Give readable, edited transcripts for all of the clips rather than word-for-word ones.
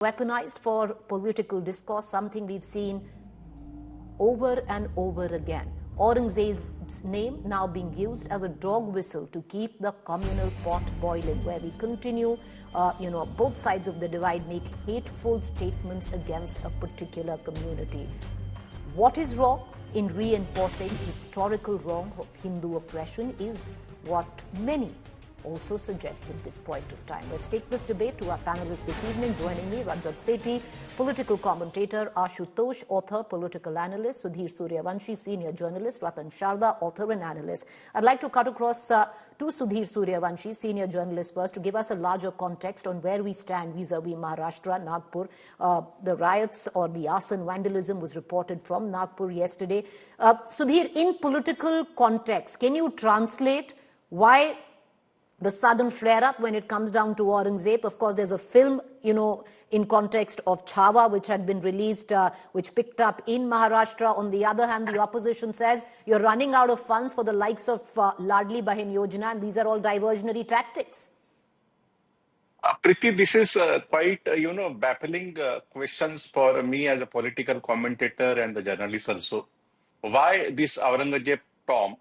weaponized for political discourse, something we've seen over and over again. Aurangzeb's name now being used as a dog whistle to keep the communal pot boiling, where we continue, both sides of the divide make hateful statements against a particular community. What is wrong in reinforcing historical wrong of Hindu oppression is what many also suggest at this point of time. Let's take this debate to our panelists this evening. Joining me, Ajit Pawar, political commentator, Ashutosh, author, political analyst, Sudhir Suryavanshi, senior journalist, Ratan Sharda, author and analyst. I'd like to cut across to Sudhir Suryavanshi, senior journalist, first, to give us a larger context on where we stand vis-a-vis Maharashtra, Nagpur. The riots or the arson vandalism was reported from Nagpur yesterday. Sudhir, in political context, can you translate why the sudden flare-up when it comes down to Aurangzeb? Of course, there's a film, in context of Chhawa, which had been released, which picked up in Maharashtra. On the other hand, the opposition says you're running out of funds for the likes of Ladli Bahin Yojana, and these are all diversionary tactics. Preeti, this is quite, baffling questions for me as a political commentator and the journalist also. Why this Aurangzeb tomb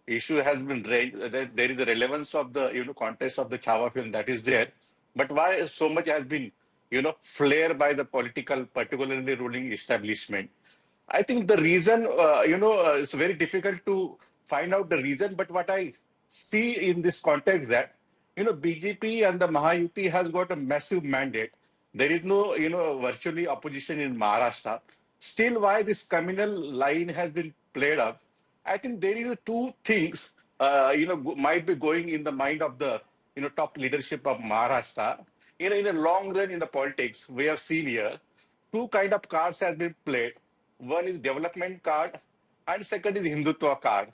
issue has been raised? There is a relevance of the context of the Chhawa film that is there, but why so much has been flared by the political, particularly ruling establishment? I think the reason it's very difficult to find out the reason, but what I see in this context that BJP and the Mahayuti has got a massive mandate. There is no virtually opposition in Maharashtra. Still, why this communal line has been played up? I think there is two things, might be going in the mind of the, top leadership of Maharashtra. In a long run in the politics, we have seen here, two kind of cards have been played. One is development card and second is Hindutva card.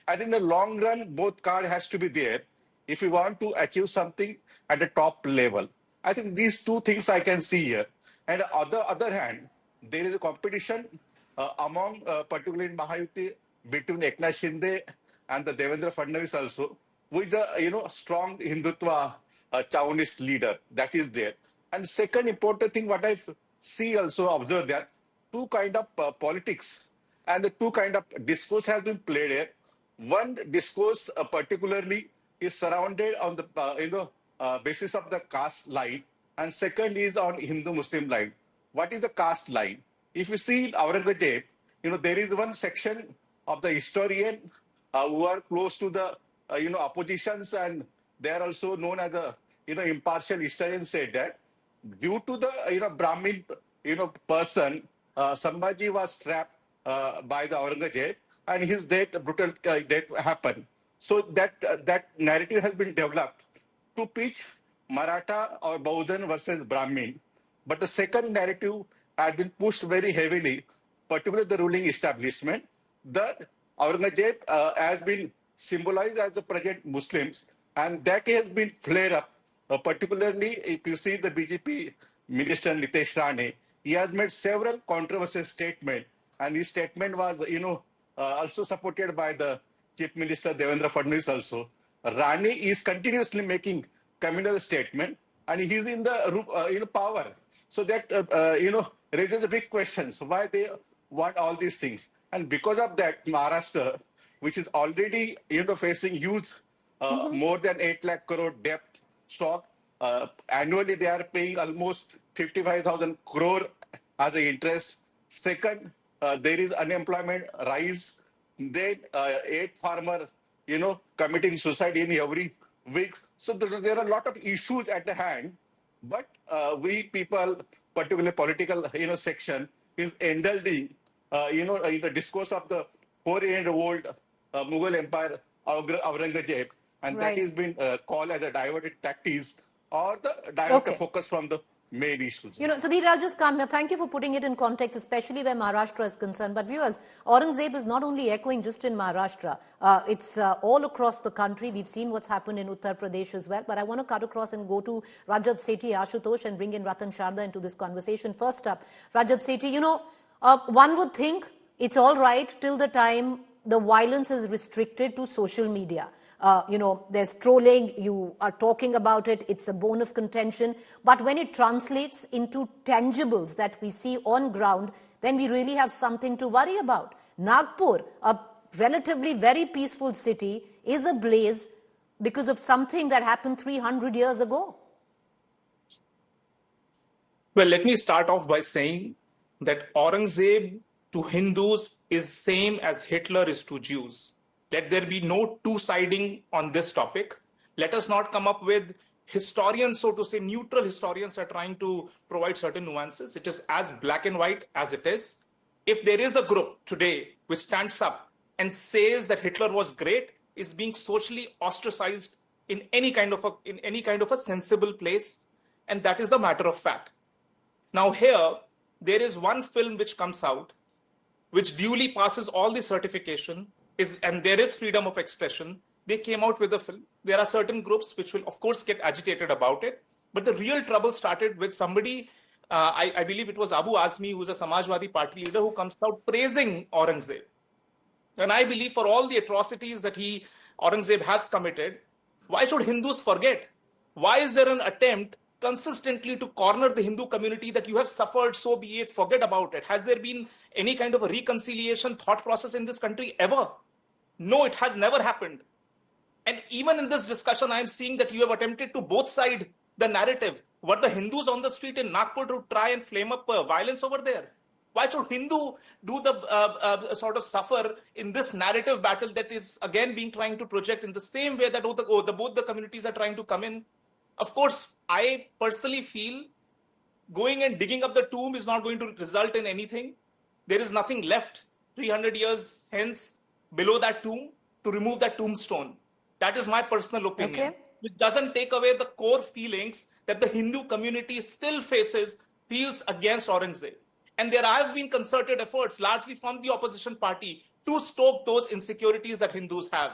I think in the long run, both card has to be there if you want to achieve something at the top level. I think these two things I can see here. And on the other hand, there is a competition among, particularly in Mahayuti, between Eknath Shinde and the Devendra Fadnavis also, who is a strong Hindutva Chauvinist leader that is there. And second important thing, what I see also observe that two kind of politics and the two kind of discourse has been played here. One discourse particularly is surrounded on the basis of the caste line, and second is on Hindu-Muslim line. What is the caste line? If you see in Aurangzeb, there is one section of the historian who are close to the oppositions, and they are also known as a impartial historian, said that due to the Brahmin person, Sambhaji was trapped by the Aurangzeb, and his brutal death happened. So that narrative has been developed to pitch Maratha or Bahujan versus Brahmin. But the second narrative has been pushed very heavily, particularly the ruling establishment. The Aurangzeb has been symbolized as the present Muslims, and that has been flared up. Particularly, if you see the BJP minister Nitesh Rane, he has made several controversial statements, and his statement was, also supported by the Chief Minister Devendra Fadnavis also. Rane is continuously making communal statement, and he is in the power. So that raises the big questions why they want all these things. And because of that, Maharashtra, which is already facing huge, more than 8 lakh crore debt stock, annually they are paying almost 55,000 crore as the interest. Second, there is unemployment rise. Then 8 farmers, committing suicide in every week. So there are a lot of issues at the hand. But we people, particularly political, section, is indulging, in the discourse of the 400-year-old Mughal Empire, Aurangzeb, and that has been called as a diverted tactics or the diverted focus from the main issues. Sudhir, I'll just come here. Thank you for putting it in context, especially where Maharashtra is concerned. But viewers, Aurangzeb is not only echoing just in Maharashtra. It's all across the country. We've seen what's happened in Uttar Pradesh as well. But I want to cut across and go to Rajat Sethi, Ashutosh, and bring in Ratan Sharda into this conversation. First up, Rajat Sethi, one would think it's all right till the time the violence is restricted to social media. there's trolling, you are talking about it, it's a bone of contention. But when it translates into tangibles that we see on ground, then we really have something to worry about. Nagpur, a relatively very peaceful city, is ablaze because of something that happened 300 years ago. Well, let me start off by saying that Aurangzeb to Hindus is same as Hitler is to Jews. Let there be no two-siding on this topic. Let us not come up with historians, so to say, neutral historians are trying to provide certain nuances. It is as black and white as it is. If there is a group today which stands up and says that Hitler was great, is being socially ostracized in any kind of a sensible place, and that is the matter of fact. Now here, there is one film which comes out, which duly passes all the certification, and there is freedom of expression. They came out with a film. There are certain groups which will, of course, get agitated about it. But the real trouble started with somebody, I believe it was Abu Azmi, who is a Samajwadi party leader, who comes out praising Aurangzeb. And I believe for all the atrocities that Aurangzeb has committed, why should Hindus forget? Why is there an attempt consistently to corner the Hindu community that you have suffered, so be it, forget about it? Has there been any kind of a reconciliation thought process in this country ever? No, it has never happened. And even in this discussion, I am seeing that you have attempted to both side the narrative. Were the Hindus on the street in Nagpur to try and flame up violence over there? Why should Hindu do the sort of suffer in this narrative battle that is again being trying to project in the same way that both the communities are trying to come in? Of course, I personally feel going and digging up the tomb is not going to result in anything. There is nothing left 300 years hence below that tomb to remove that tombstone. That is my personal opinion. Okay. Which doesn't take away the core feelings that the Hindu community still feels against Aurangzeb. And there have been concerted efforts, largely from the opposition party, to stoke those insecurities that Hindus have.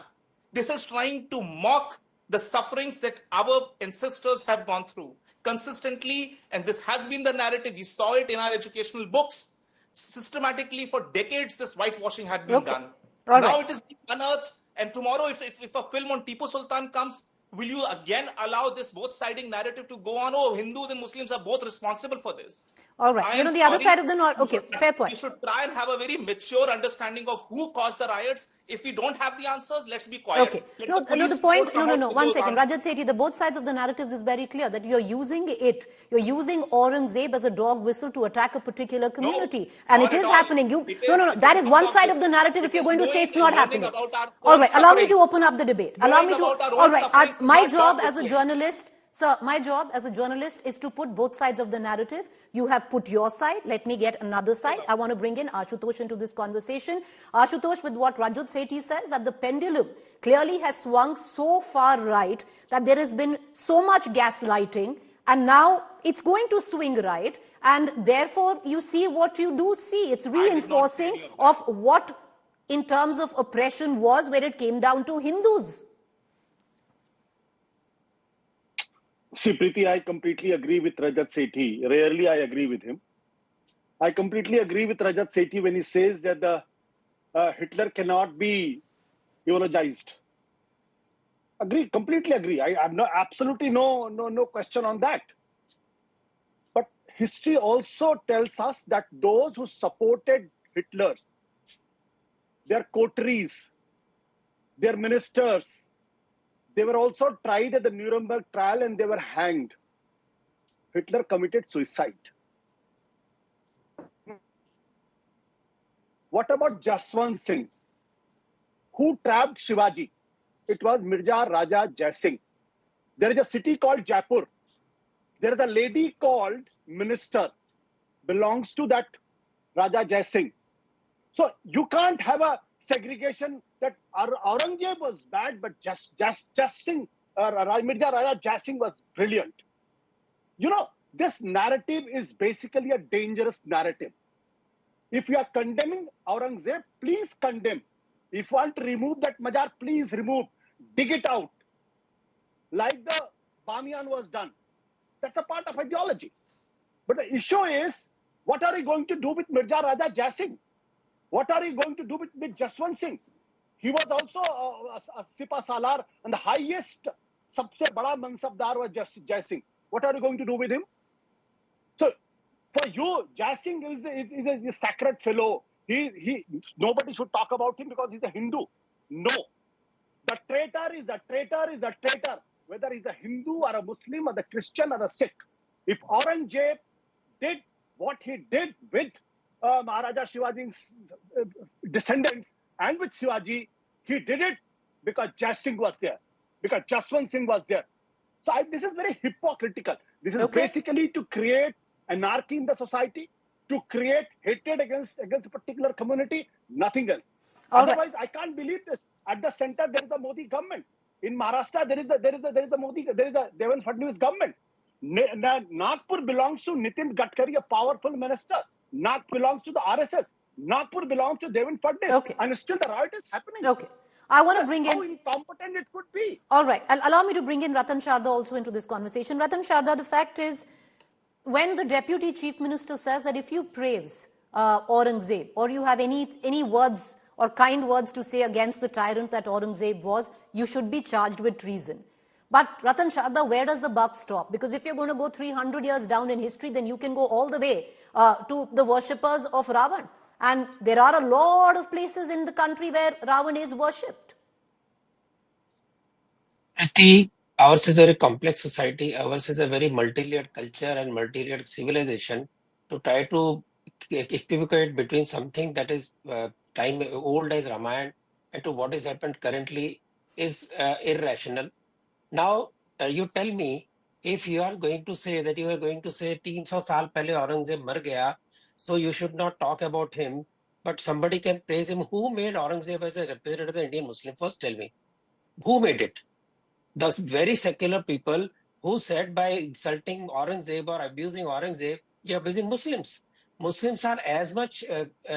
This is trying to mock the sufferings that our ancestors have gone through consistently. And this has been the narrative. We saw it in our educational books. Systematically, for decades, this whitewashing had been done. Now it is being unearthed. And tomorrow, if a film on Tipu Sultan comes, will you again allow this both-siding narrative to go on? Oh, Hindus and Muslims are both responsible for this. All right. The other side of the north. Okay, fair point. You should try and have a very mature understanding of who caused the riots. If we don't have the answers, let's be quiet. Okay. No, the point. No. 1 second. Rajat Sethi, the both sides of the narrative is very clear that you're using Aurangzeb as a dog whistle to attack a particular community. No, and it is happening. No. That is one side of the narrative if you're going to say it's not happening. All right. Allow me to open up the debate. Allow me to. All right. My job as a journalist. Sir, my job as a journalist is to put both sides of the narrative. You have put your side. Let me get another side. I want to bring in Ashutosh into this conversation. Ashutosh, with what Rajat Sethi says, that the pendulum clearly has swung so far right that there has been so much gaslighting, and now it's going to swing right. And therefore, you see what you do see. It's reinforcing of what, in terms of oppression, was where it came down to Hindus. See, Preeti, I completely agree with Rajat Sethi. Rarely I agree with him. I completely agree with Rajat Sethi when he says that the Hitler cannot be eulogized. Agree, completely agree. I have absolutely no question on that. But history also tells us that those who supported Hitler's, their coteries, their ministers, they were also tried at the Nuremberg trial and they were hanged. Hitler committed suicide. What about Jaswant Singh? Who trapped Shivaji? It was Mirza Raja Jai Singh. There is a city called Jaipur. There is a lady called Minister, belongs to that Raja Jai Singh. So you can't have a segregation that Aurangzeb was bad, but just Singh, Mirza Raja Jai Singh was brilliant. You know, this narrative is basically a dangerous narrative. If you are condemning Aurangzeb, please condemn. If you want to remove that Mazar, please remove. Dig it out. Like the Bamiyan was done. That's a part of ideology. But the issue is, what are you going to do with Mirza Raja Jai Singh? What are you going to do with Jaswant Singh? he was also a Sipa Salar, and the highest, sabse bada mansabdar was just Jai Singh. What are you going to do with him? So, for you, Jai Singh is a sacred fellow. Nobody should talk about him because he's a Hindu. No. The traitor is a traitor is a traitor, whether he's a Hindu or a Muslim or a Christian or a Sikh. If Aurangzeb did what he did with Maharaja Shivaji's descendants and with Shivaji, he did it because Jai Singh was there, because Jaswant Singh was there. So this is very hypocritical. This is basically to create anarchy in the society, to create hatred against a particular community, nothing else. Otherwise, I can't believe this. At the center, there is a Modi government. In Maharashtra, there is a Devendra Fadnavis government. Nagpur belongs to Nitin Gadkari, a powerful minister. Nagpur belongs to the RSS. Nagpur belongs to Devendra Fadnavis. And still the riot is happening. Okay. I want to bring in... How incompetent it could be. All right. Allow me to bring in Ratan Sharda also into this conversation. Ratan Sharda, the fact is, when the Deputy Chief Minister says that if you praise Aurangzeb, or you have any words or kind words to say against the tyrant that Aurangzeb was, you should be charged with treason. But Ratan Sharda, where does the buck stop? Because if you're going to go 300 years down in history, then you can go all the way to the worshippers of Ravan. And there are a lot of places in the country where Ravan is worshipped. Preeti, ours is a very complex society. Ours is a very multi-layered culture and multi-layered civilization. To try to equivocate between something that is time old as Ramayana and to what has happened currently is irrational. Now, you tell me, if you are going to say that you are going to say 300 saal pehle Aurangzeb mar gaya, so you should not talk about him, but somebody can praise him. Who made Aurangzeb as a representative of the Indian Muslim? First tell me. Who made it? The very secular people who said by insulting Aurangzeb or abusing Aurangzeb, you're abusing Muslims. Muslims are as much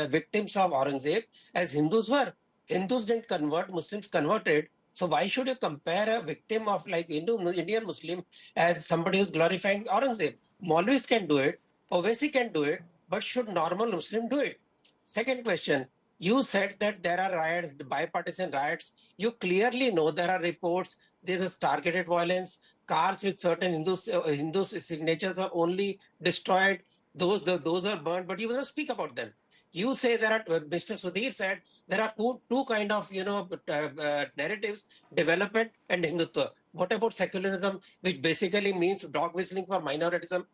victims of Aurangzeb as Hindus were. Hindus didn't convert, Muslims converted. So why should you compare a victim of like Indian Muslim as somebody who's glorifying Aurangzeb? Maulvis can do it, Owaisi can do it, but should normal Muslim do it? Second question, you said that there are riots, bipartisan riots. You clearly know there are reports, there is targeted violence, cars with certain Hindus signatures are only destroyed, those are burned, but you will not speak about them. You say there are, Mr. Sudhir said, there are two kind of, narratives, development and Hindutva. What about secularism, which basically means dog whistling for minoritism?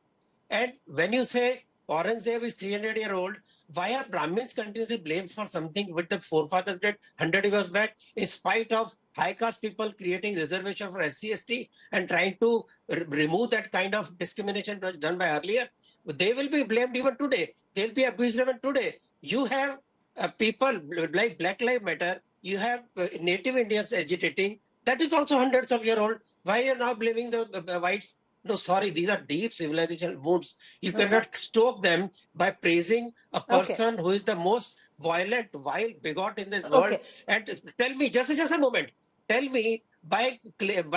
And when you say Aurangzeb is 300-year-old, why are Brahmins continuously blamed for something which the forefathers did 100 years back, in spite of high caste people creating reservation for SC/ST and trying to remove that kind of discrimination done by earlier? They will be blamed even today. They'll be abused even today. You have people like Black Lives Matter. You have native Indians agitating. That is also hundreds of years old. Why are you now blaming the whites? No, sorry, these are deep civilization wounds. You cannot stoke them by praising a person who is the most violent, wild bigot in this world. And tell me, just a moment, tell me, by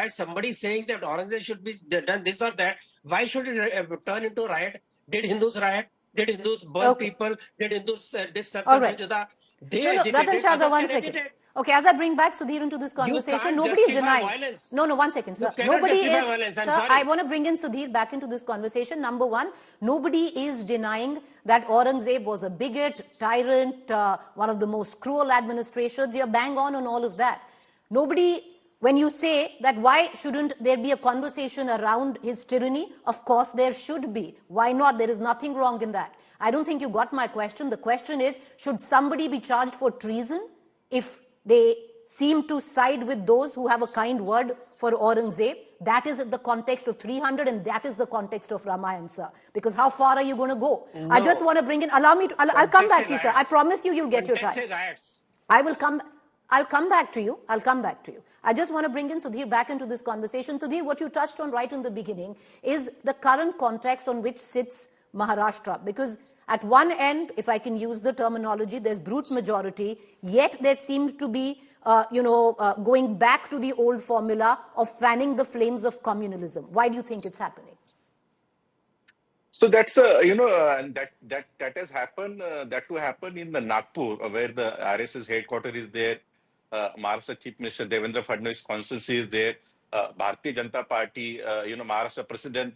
somebody saying that Aurangzeb should be done this or that, why should it turn into riot? Did Hindus riot? Did Hindus burn people? Did Hindus discircle Juda? They agitated. Ratan Sharda, one second. Okay, as I bring back Sudhir into this conversation, nobody is denying. Violence. No, 1 second, sir. Nobody is. Sir, I want to bring in Sudhir back into this conversation. Number one, nobody is denying that Aurangzeb was a bigot, tyrant, one of the most cruel administrations. You're bang on all of that. Nobody, when you say that why shouldn't there be a conversation around his tyranny, of course there should be. Why not? There is nothing wrong in that. I don't think you got my question. The question is, should somebody be charged for treason if they seem to side with those who have a kind word for Aurangzeb? That is the context of 300 and that is the context of Ramayana, sir. Because how far are you going to go? No. I just want to bring in, allow me to, I'll come back to you, sir. I promise you'll get your time. I'll come back to you. I just want to bring in Sudhir back into this conversation. Sudhir, what you touched on right in the beginning is the current context on which sits Maharashtra, because at one end, if I can use the terminology, there's brute majority, yet there seems to be, going back to the old formula of fanning the flames of communalism. Why do you think it's happening? So that's that has happened. That to happen in the Nagpur, where the RSS headquarters is there. Maharashtra Chief Minister Devendra Fadnavis' constituency is there. Bharatiya Janata Party, Maharashtra President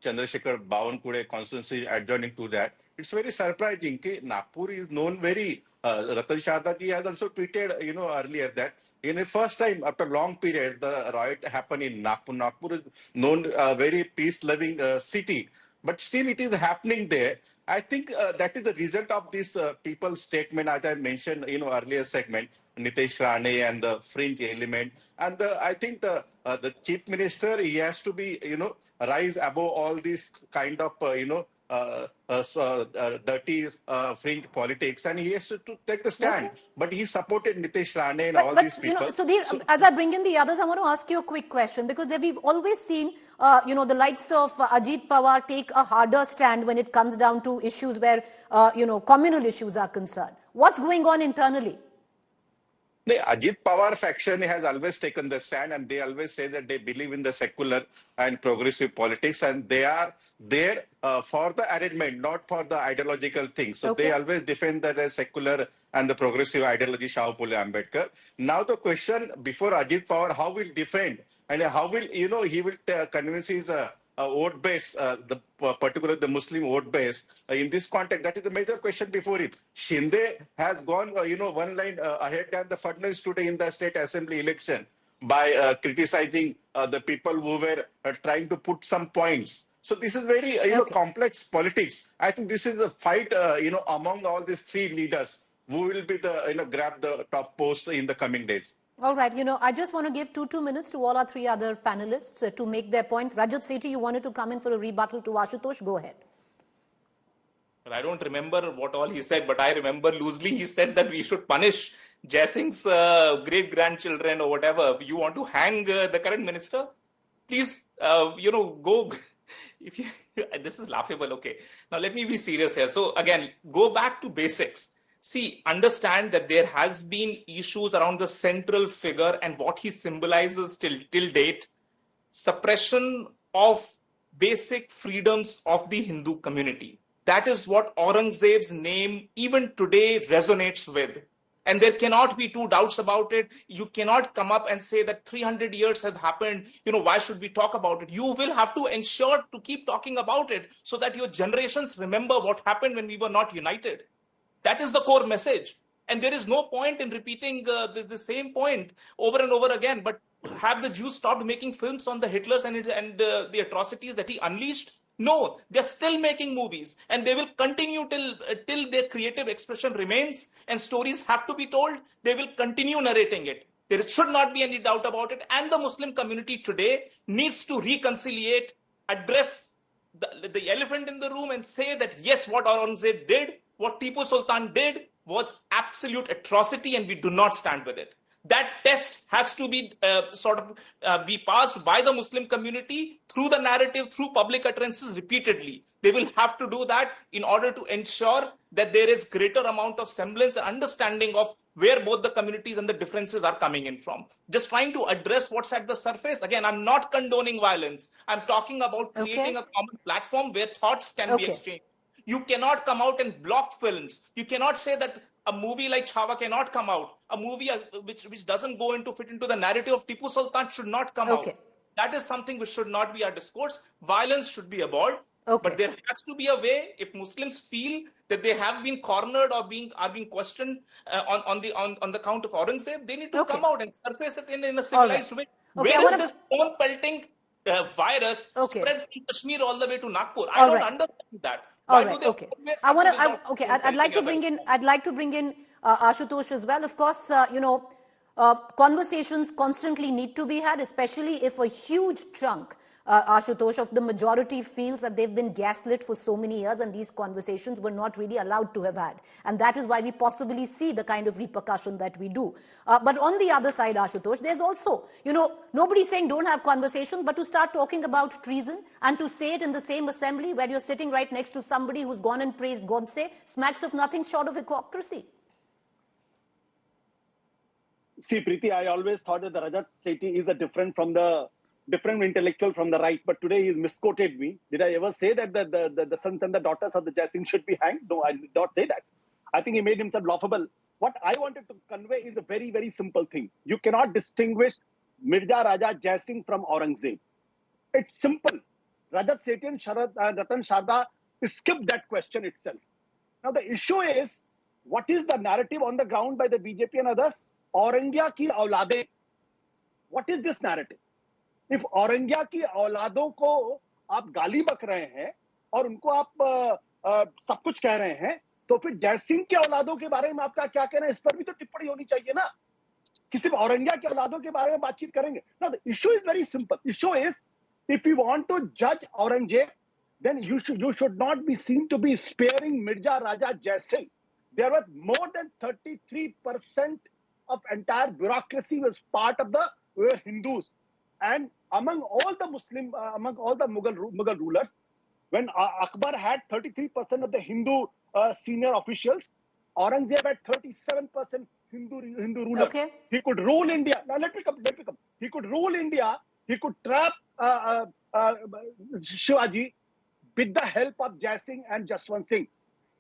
Chandrasekhar Bawankude constituency adjoining to that. It's very surprising. Nagpur is known very. Ratan Shahda ji has also tweeted, earlier that in the first time after long period, the riot happened in Nagpur. Nagpur is known a very peace-loving city, but still it is happening there. I think that is the result of this people's statement, as I mentioned, earlier segment, Nitesh Rane and the fringe element. And I think the chief minister, he has to be, rise above all these kind of, dirty fringe politics, and he has to take the stand. Okay. But he supported Nitesh Rane and all But these people. Sudhir, as I bring in the others, I want to ask you a quick question, because we've always seen, the likes of Ajit Pawar take a harder stand when it comes down to issues where, communal issues are concerned. What's going on internally? The Ajit Pawar faction has always taken the stand, and they always say that they believe in the secular and progressive politics, and they are there for the arrangement, not for the ideological things. So they always defend that as secular and the progressive ideology, Shah Pule Ambedkar. Now the question before Ajit Pawar, how will defend and how will, he will convince his vote base, particularly the Muslim vote base, in this context. That is the major question before it. Shinde has gone, one line ahead than the Fadnavis today in the state assembly election by criticizing the people who were trying to put some points. So this is very, complex politics. I think this is a fight, among all these three leaders who will be the, grab the top post in the coming days. All right, I just want to give two minutes to all our three other panelists to make their point. Rajat Sethi, you wanted to come in for a rebuttal to Ashutosh. Go ahead. Well, I don't remember what all he said, but I remember loosely he said that we should punish Jai Singh's great-grandchildren or whatever. You want to hang the current minister? Please, go. If you, this is laughable, okay. Now, let me be serious here. So, again, go back to basics. See, understand that there has been issues around the central figure and what he symbolizes till date. Suppression of basic freedoms of the Hindu community. That is what Aurangzeb's name even today resonates with. And there cannot be two doubts about it. You cannot come up and say that 300 years have happened. Why should we talk about it? You will have to ensure to keep talking about it so that your generations remember what happened when we were not united. That is the core message. And there is no point in repeating the same point over and over again. But have the Jews stopped making films on the Hitlers and the atrocities that he unleashed? No, they're still making movies. And they will continue till their creative expression remains and stories have to be told. They will continue narrating it. There should not be any doubt about it. And the Muslim community today needs to reconciliate, address the elephant in the room and say that, yes, what Aurangzeb did, what Tipu Sultan did was absolute atrocity and we do not stand with it. That test has to be be passed by the Muslim community through the narrative, through public utterances repeatedly. They will have to do that in order to ensure that there is greater amount of semblance and understanding of where both the communities and the differences are coming in from. Just trying to address what's at the surface. Again, I'm not condoning violence. I'm talking about creating a common platform where thoughts can be exchanged. You cannot come out and block films. You cannot say that a movie like Chhawa cannot come out. A movie which doesn't fit into the narrative of Tipu Sultan should not come out. That is something which should not be our discourse. Violence should be abolished. But there has to be a way, if Muslims feel that they have been cornered or are being questioned on the count of Aurangzeb, they need to come out and surface it in a civilized way. Where is this stone-pelting virus spread from Kashmir all the way to Nagpur? I don't understand that. All right. I'd like to bring in Ashutosh as well. Of course, conversations constantly need to be had, especially if a huge chunk, Ashutosh, of the majority feels that they've been gaslit for so many years and these conversations were not really allowed to have had. And that is why we possibly see the kind of repercussion that we do. But on the other side, Ashutosh, there's also, nobody's saying don't have conversations, but to start talking about treason and to say it in the same assembly where you're sitting right next to somebody who's gone and praised Godse smacks of nothing short of hypocrisy. See, Preeti, I always thought that the Rajat Sethi is a different intellectual from the right, but today he misquoted me. Did I ever say that the sons and the daughters of the Jai Singh should be hanged? No, I did not say that. I think he made himself laughable What I wanted to convey is a very, very simple thing. You cannot distinguish Mirza Raja Jai Singh from Aurangzeb. It's simple. Rajat Sethi and Ratan Sharda skipped that question itself. Now the issue is, what is the narrative on the ground by the BJP and others? Aurangya ki aulade. What is this narrative? If Aurangya ki औलादों को आप गाली बक रहे हैं और उनको आप सब कुछ कह रहे हैं, तो फिर जय सिंह के औलादों के बारे में आपका क्या कहना है? इस पर भी तो टिप्पणी होनी चाहिए ना कि सिर्फ औरंगिया के औलादों के बारे में बातचीत करेंगे. Now the issue is very simple. Issue is, if you want to judge Aurangzeb, then you should not be seen to be sparing Mirza Raja Jai Singh. There was more than 33% of entire bureaucracy was part of the Hindus, and among all the Mughal rulers, when Akbar had 33% of the Hindu senior officials, Aurangzeb had 37% Hindu ruler. Okay. He could rule India. Now let me come. He could rule India. He could trap Shivaji with the help of Jai Singh and Jaswant Singh.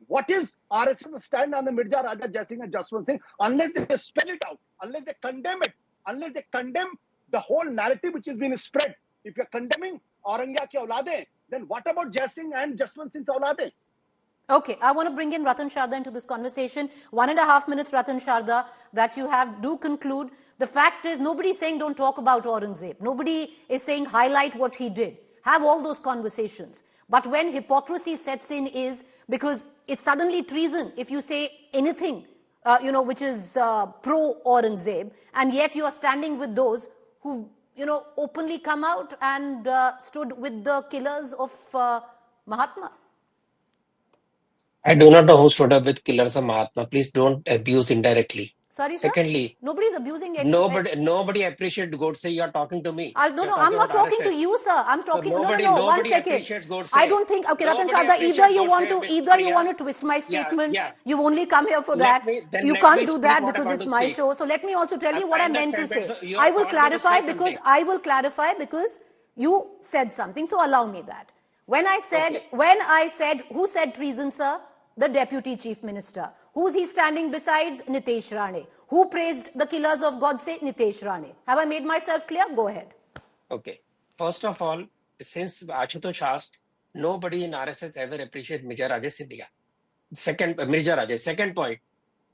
What is RSS stand on the Mirza Raja Jai Singh and Jaswant Singh? Unless they spell it out, unless they condemn it, unless they condemn the whole narrative which has been spread. If you're condemning Aurangya ki aulade, then what about Jai Singh and Jaswant Singh's aulade? Okay, I want to bring in Ratan Sharda into this conversation. 1.5 minutes, Ratan Sharda, that you have. Do conclude. The fact is, nobody is saying don't talk about Aurangzeb. Nobody is saying highlight what he did. Have all those conversations. But when hypocrisy sets in is because it's suddenly treason if you say anything, which is pro-Aurangzeb, and yet you are standing with those who, openly come out and stood with the killers of Mahatma. I do not know who stood up with killers of Mahatma. Please don't abuse indirectly. Sorry, Secondly, sir? Nobody is abusing anyone. Nobody appreciates Godse. You are talking to me. No, I'm not talking to you, sir. I'm talking. So no. 1 second. I don't think. Okay, Ratan Sharda. Either you want to twist my statement. Yeah. You've only come here for that. You can't do that because it's my show. So let me also tell you what I meant to say. I will clarify because you said something. So allow me that. When I said, who said treason, sir? The Deputy Chief Minister. Who's he standing besides? Nitesh Rane. Who praised the killers of Godse? Nitesh Rane. Have I made myself clear? Go ahead. Okay. First of all, since Ashutosh asked, nobody in RSS ever appreciated Mirza Raja Sindhia. Second point,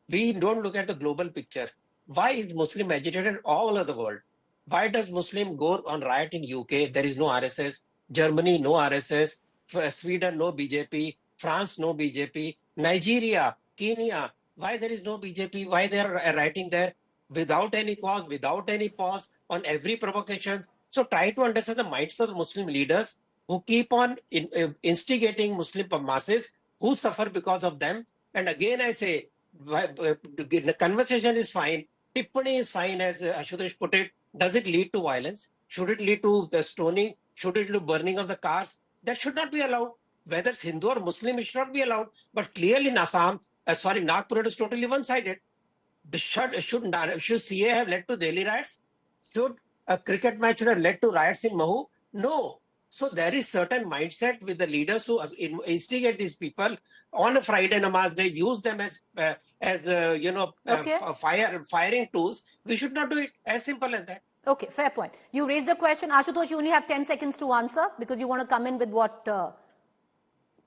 we don't look at the global picture. Why is Muslim agitated all over the world? Why does Muslim go on riot in UK? There is no RSS. Germany, no RSS. Sweden, no BJP. France, no BJP. Nigeria, Kenya, why there is no BJP? Why they are writing there without any cause, without any pause on every provocation? So try to understand the minds of the Muslim leaders who keep on instigating Muslim masses who suffer because of them. And again, I say, the conversation is fine. Tippani is fine, as Ashutosh put it. Does it lead to violence? Should it lead to the stoning? Should it lead to burning of the cars? That should not be allowed. Whether it's Hindu or Muslim, it should not be allowed. But clearly in Assam, Nagpur, it is totally one-sided. Should CA have led to Delhi riots? Should a cricket match have led to riots in Mahu? No. So there is certain mindset with the leaders who instigate these people on a Friday namaz day, use them as firing tools. We should not do it. As simple as that. Okay, fair point. You raised a question. Ashutosh, you only have 10 seconds to answer because you want to come in with what...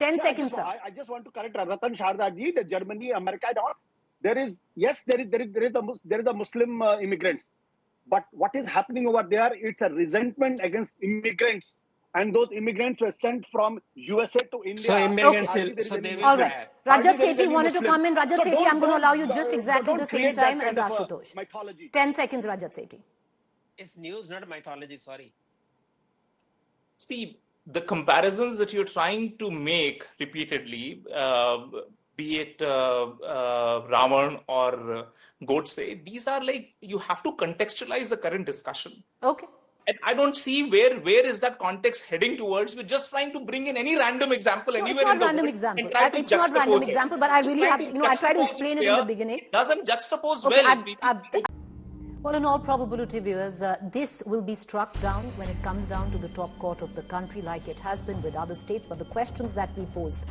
10 seconds, sir. I just want to correct Ratan Sharda ji, the Germany, America, and all. There is a Muslim immigrants, but what is happening over there? It's a resentment against immigrants, and those immigrants were sent from USA to India. So immigrants, they will. All right. Rajat Sethi wanted to come in. Rajat Sethi, I'm going to allow you just exactly the same time as Ashutosh. 10 seconds, Rajat Sethi. It's news, not mythology. Sorry. See, the comparisons that you're trying to make repeatedly, be it Ravan or Godse, these are like, you have to contextualize the current discussion. Okay. And I don't see where is that context heading towards. We're just trying to bring in any random example anywhere in the world. It's not random example, but I really have, I tried to explain it in the beginning. It doesn't juxtapose well. Well, in all probability, viewers, this will be struck down when it comes down to the top court of the country like it has been with other states. But the questions that we pose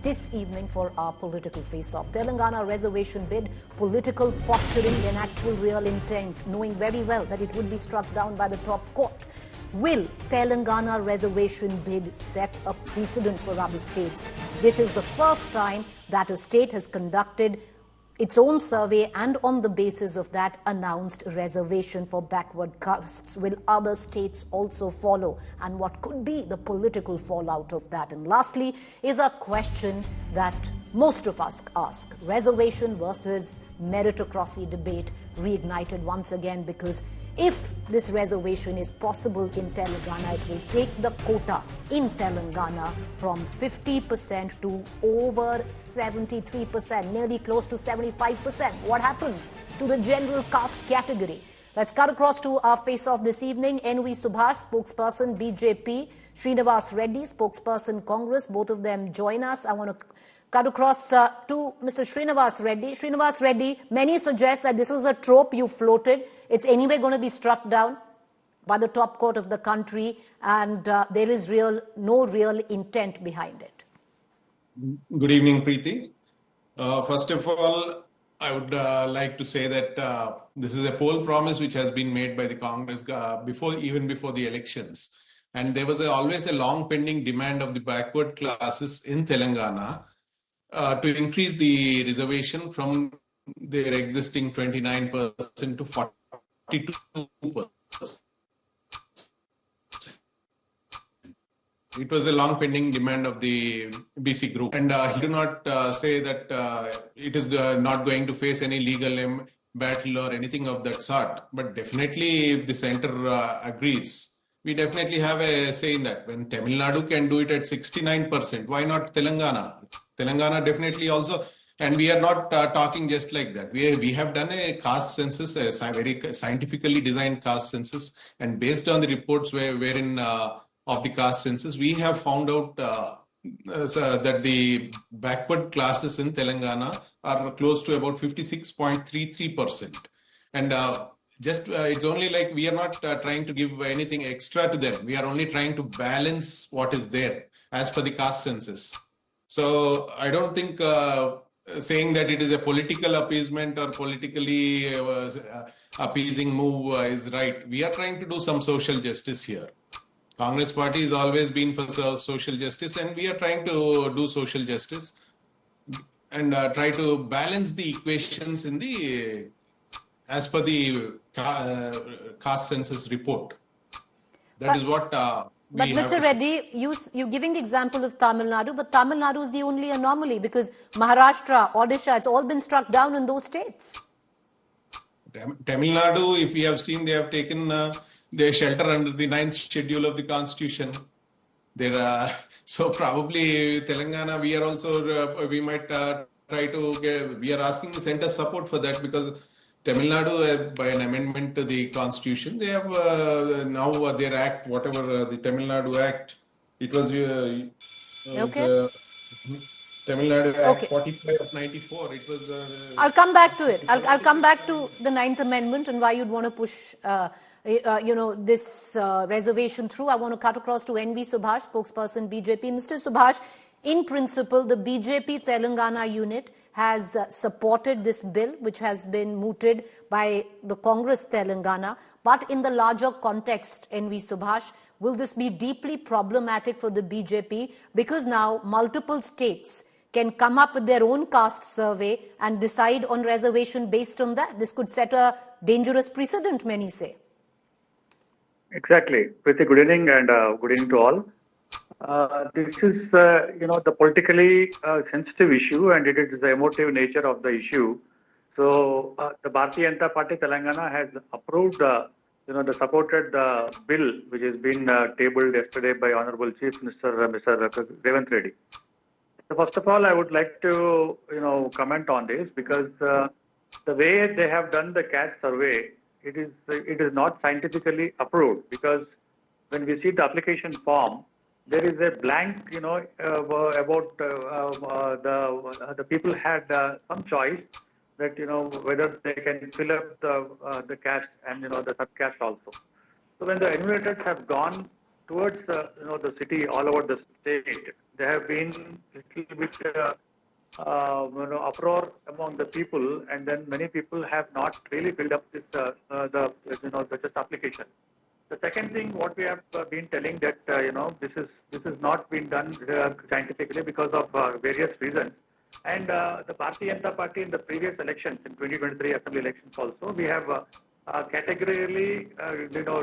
this evening for our political face-off. Telangana reservation bid, political posturing than actual real intent, knowing very well that it would be struck down by the top court. Will Telangana reservation bid set a precedent for other states? This is the first time that a state has conducted its own survey and on the basis of that announced reservation for backward castes. Will other states also follow? And what could be the political fallout of that? And lastly is a question that most of us ask. Reservation versus meritocracy debate reignited once again, because if this reservation is possible in Telangana, it will take the quota in Telangana from 50% to over 73%, nearly close to 75%. What happens to the general caste category? Let's cut across to our face-off this evening. NV Subhash, spokesperson BJP, Srinivas Reddy, spokesperson Congress. Both of them join us. I want to cut across to Mr. Srinivas Reddy. Srinivas Reddy, many suggest that this was a trope you floated. It's anyway going to be struck down by the top court of the country, and there is no real intent behind it. Good evening, Preeti. First of all, I would like to say that this is a poll promise which has been made by the Congress even before the elections. And there was always a long pending demand of the backward classes in Telangana to increase the reservation from their existing 29% to 42%. It was a long pending demand of the BC group. And he do not say that it is not going to face any legal battle or anything of that sort. But definitely, if the center agrees, we definitely have a say in that. When Tamil Nadu can do it at 69%, why not Telangana? Telangana definitely also, and we are not talking just like that. We have done a caste census, a very scientifically designed caste census, and based on the reports wherein of the caste census, we have found out that the backward classes in Telangana are close to about 56.33%. And it's only like we are not trying to give anything extra to them. We are only trying to balance what is there as per the caste census. So I don't think saying that it is a political appeasement or politically appeasing move is right. We are trying to do some social justice here. Congress party has always been for social justice, and we are trying to do social justice and try to balance the equations in the as per the caste census report. That is what But Mr. Reddy, you're giving the example of Tamil Nadu, but Tamil Nadu is the only anomaly, because Maharashtra, Odisha, it's all been struck down in those states. Tamil Nadu, if we have seen, they have taken their shelter under the 9th schedule of the Constitution. So probably Telangana, we are also, we might try to, we are asking the center support for that, because Tamil Nadu, by an amendment to the Constitution, they have now their act, whatever the Tamil Nadu Act, it was Tamil Nadu Act 45 of 94. It was. I'll come back to it. I'll come back to the 9th Amendment and why you'd want to push, this reservation through. I want to cut across to NV Subhash, spokesperson BJP. Mr. Subhash, in principle, the BJP Telangana unit has supported this bill, which has been mooted by the Congress Telangana. But in the larger context, NV Subhash, will this be deeply problematic for the BJP? Because now multiple states can come up with their own caste survey and decide on reservation based on that. This could set a dangerous precedent, many say. Exactly. Preeti, good evening, and good evening to all. This is, the politically sensitive issue, and it is the emotive nature of the issue. So, the Bharatiya Janata Party Telangana has approved, supported the bill which has been tabled yesterday by Honorable Chief Minister Mr. Revant Reddy. So, first of all, I would like to, comment on this, because the way they have done the caste survey, it is not scientifically approved, because when we see the application form, there is a blank, about the people had some choice that, whether they can fill up the caste and, the subcaste also. So when the enumerators have gone towards the city all over the state, there have been little bit uproar among the people, and then many people have not really filled up this the just application. The second thing, what we have been telling that this is not been done scientifically because of various reasons. And the Bharatiya Janata Party in the previous elections, in 2023 assembly elections also, we have categorically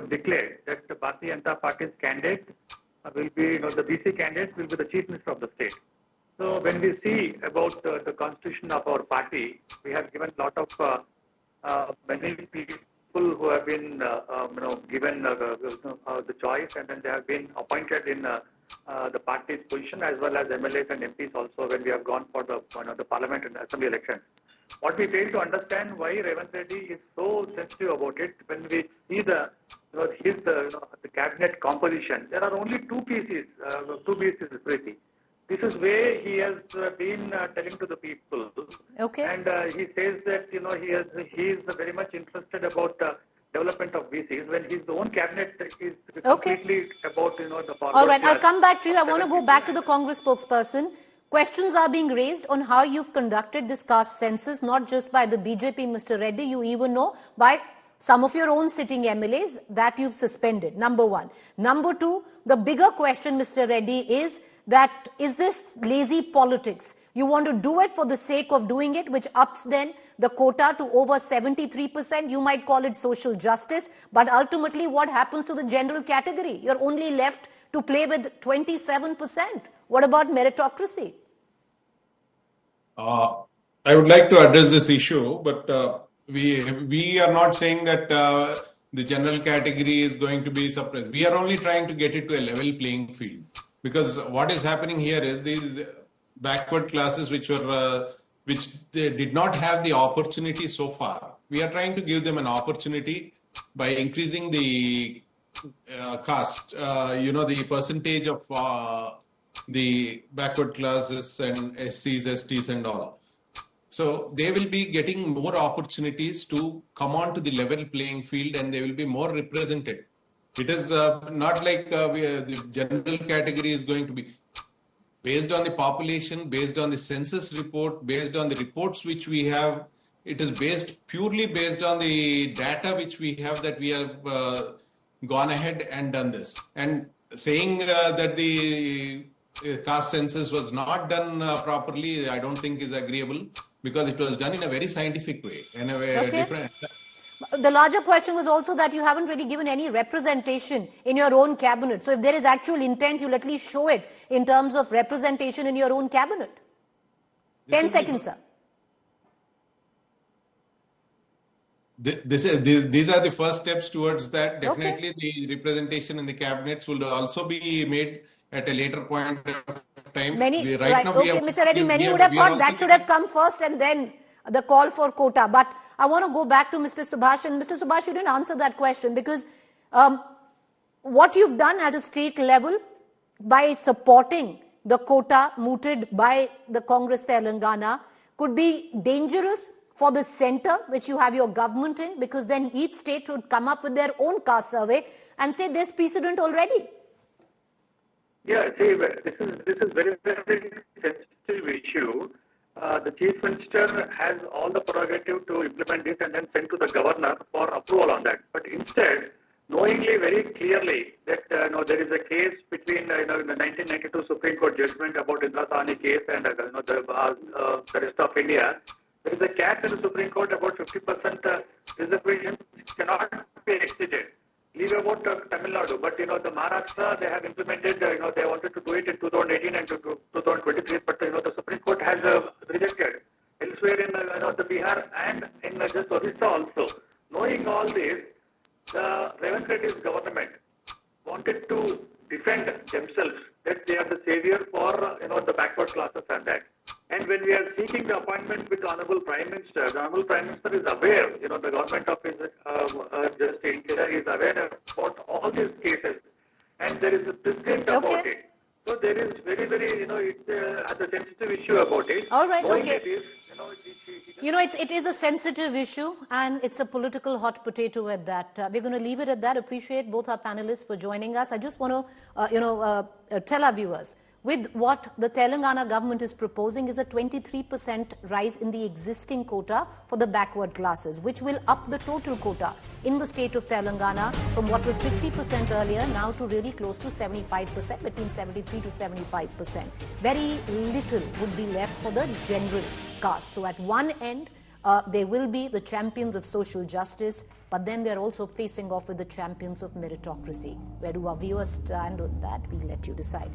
declared that the Bharatiya Janata Party's candidate will be, the BC candidate will be the Chief Minister of the state. So when we see about the constitution of our party, we have given a lot of many people who have been given the choice, and then they have been appointed in the party's position, as well as MLAs and MPs also when we have gone for the parliament and assembly elections. What we fail to understand why Revanth Reddy is so sensitive about it. When we see the cabinet composition, there are only two pieces, Preeti. This is where he has been telling to the people. Okay. And he says that he is very much interested about development of VCs, when his own cabinet is completely about the forward. All right, I'll come back to you. I want to go back to the Congress spokesperson. Questions are being raised on how you've conducted this caste census, not just by the BJP, Mr. Reddy, you even know by some of your own sitting MLAs that you've suspended, number one. Number two, the bigger question, Mr. Reddy, is this lazy politics? You want to do it for the sake of doing it, which ups then the quota to over 73%. You might call it social justice, but ultimately what happens to the general category? You're only left to play with 27%. What about meritocracy? I would like to address this issue, but we are not saying that the general category is going to be suppressed. We are only trying to get it to a level playing field. Because what is happening here is these backward classes which they did not have the opportunity so far. We are trying to give them an opportunity by increasing the caste, the percentage of the backward classes and SCs, STs and all. So they will be getting more opportunities to come on to the level playing field, and they will be more represented. It is not like the general category is going to be based on the population, based on the census report, based on the reports which we have. It is purely based on the data which we have, that we have gone ahead and done this. And saying that the caste census was not done properly, I don't think is agreeable, because it was done in a very scientific way, in a way different. The larger question was also that you haven't really given any representation in your own cabinet. So if there is actual intent, you'll at least show it in terms of representation in your own cabinet. 10 seconds, sir. These are the first steps towards that. Definitely the representation in the cabinets will also be made at a later point of time. Mr. Reddy, many would have thought that should have come first and then the call for quota. But I want to go back to Mr. Subhash. And Mr. Subhash, you didn't answer that question, because what you've done at a state level by supporting the quota mooted by the Congress Telangana could be dangerous for the center, which you have your government in, because then each state would come up with their own caste survey and say there's precedent already. Yeah, see, this is very, very sensitive issue. The Chief Minister has all the prerogative to implement this and then send to the Governor for approval on that. But instead, knowingly very clearly that there is a case between the 1992 Supreme Court judgment about Indra Sahni case and the rest of India, there is a cap in the Supreme Court about 50% reservations cannot be exceeded. Leave about Tamil Nadu, but the Maharashtra, they have implemented, they wanted to do it in 2018 and 2023, but the Supreme Court has rejected. Elsewhere in the Bihar and in just Odisha also. Knowing all this, the Revanth Reddy's government wanted to defend themselves that they are the savior for the backward classes and that. And when we are seeking the appointment with the Honorable Prime Minister, the Honorable Prime Minister is aware, the government of his India is aware about all these cases, and there is a precedent about it. So there is very, very, it's a sensitive issue about it. All right, Knowing it is, You know, it is a sensitive issue and it's a political hot potato at that. We're going to leave it at that. Appreciate both our panelists for joining us. I just want to, tell our viewers, with what the Telangana government is proposing is a 23% rise in the existing quota for the backward classes, which will up the total quota in the state of Telangana from what was 50% earlier now to really close to 75%, between 73 to 75%. Very little would be left for the general caste. So at one end, there will be the champions of social justice, but then they're also facing off with the champions of meritocracy. Where do our viewers stand on that? We'll let you decide.